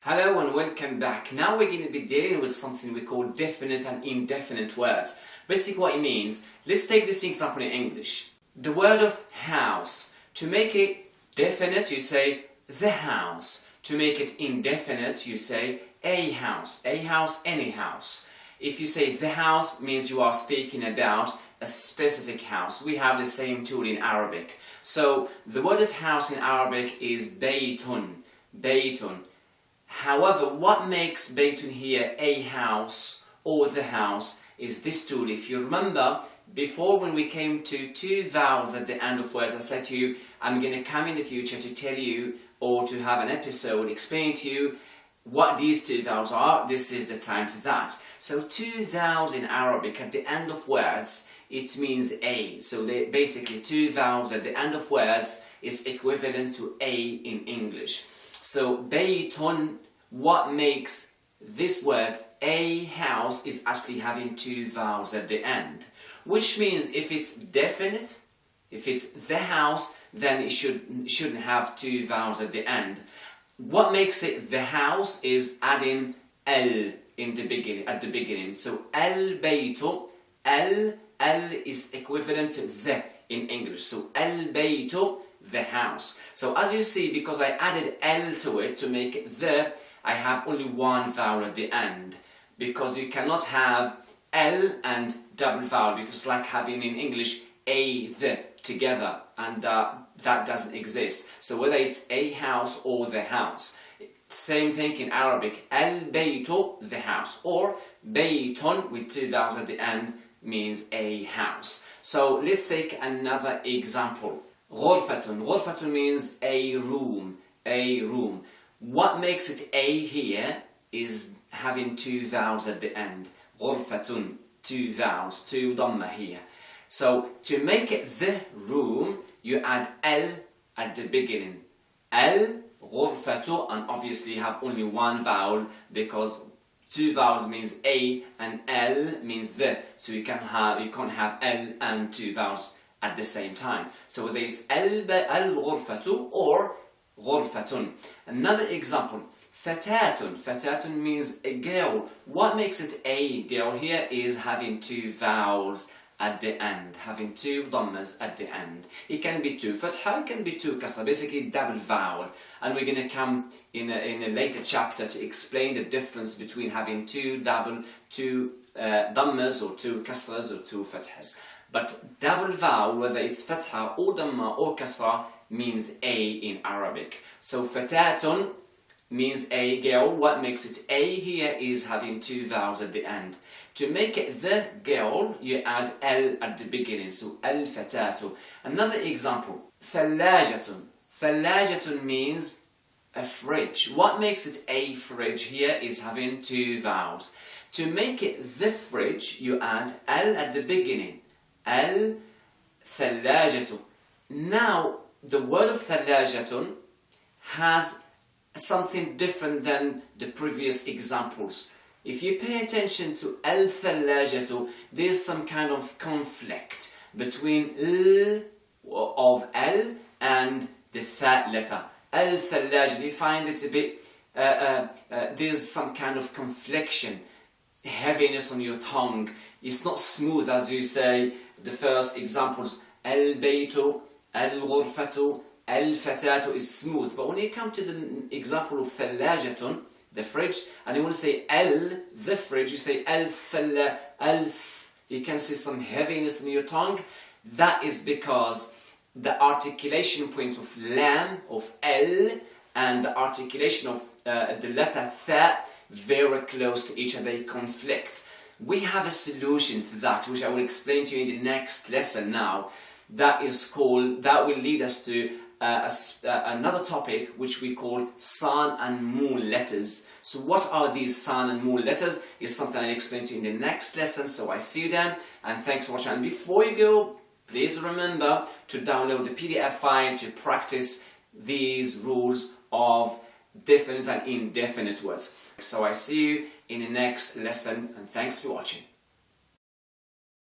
Hello and welcome back. Now we're going to be dealing with something we call definite and indefinite words. Basically what it means, let's take this example in English. The word of house. To make it definite, you say the house. To make it indefinite, you say a house, any house. If you say the house, means you are speaking about a specific house. We have the same tool in Arabic. So the word of house in Arabic is baytun, baytun. However, what makes baytun here a house or the house is this tool. If you remember, before when we came to two vowels at the end of words, I said to you, I'm going to come in the future to tell you or to have an episode explaining to you what these two vowels are. This is the time for that. So two vowels in Arabic at the end of words, it means a. So they basically two vowels at the end of words is equivalent to a in English. So baytun, what makes this word a house is actually having two vowels at the end. Which means if it's definite, if it's the house, then it shouldn't have two vowels at the end. What makes it the house is adding al in the beginning, at the beginning. So al baytu, al is equivalent to the in English. So al baytu, the house. So as you see, because I added L to it to make it the, I have only one vowel at the end. Because you cannot have L and double vowel, because it's like having in English a, the together, and that doesn't exist. So whether it's a house or the house. Same thing in Arabic, al baytu, the house, or baytun with two vowels at the end means a house. So let's take another example. غرفتun. غرفتun means a room, a room. What makes it a here is having two vowels at the end. غرفتun, two vowels, two dhamma here. So to make it the room, you add L at the beginning. L, غرفة, and obviously you have only one vowel because two vowels means a and L means the. So you can't have L and two vowels at the same time. So whether it's al-ghurfatu or ghurfatun. Another example, fatatun. Fatatun means a girl. What makes it a girl here is having two vowels at the end, having two dhammas at the end. It can be two fatha, it can be two kasra, basically double vowel. And we're going to come in a later chapter to explain the difference between having two dhammas or two kasras or two fathas. But double vowel, whether it's fatha or dhamma or kasra, means a in Arabic. So fatatun means a girl. What makes it a here is having two vowels at the end. To make it the girl, you add L at the beginning. So al-fatatu. Another example, thallajatun. Thallajatun means a fridge. What makes it a fridge here is having two vowels. To make it the fridge, you add L at the beginning. Al-thallajatu. Now, the word of thallajatun has something different than the previous examples. If you pay attention to al-thallajatu, there's some kind of conflict between l of al and the tha letter. Al-thallajatu, you find it a bit, there's some kind of confliction, heaviness on your tongue. It's not smooth as you say the first examples. Al-baytu, al-ghurfatu, al-fatatu is smooth. But when you come to the example of thallajatun, the fridge, and you want to say the fridge, you say you can see some heaviness in your tongue. That is because the articulation point of lam, of L, and the articulation of the letter tha, very close to each other, they conflict. We have a solution for that, which I will explain to you in the next lesson now. That will lead us to another topic which we call san and moon letters. So what are these san and moon letters is something I'll explain to you in the next lesson. So I see you then, and thanks for watching. And before you go, please remember to download the PDF file to practice these rules of definite and indefinite words. So I see you in the next lesson, and thanks for watching.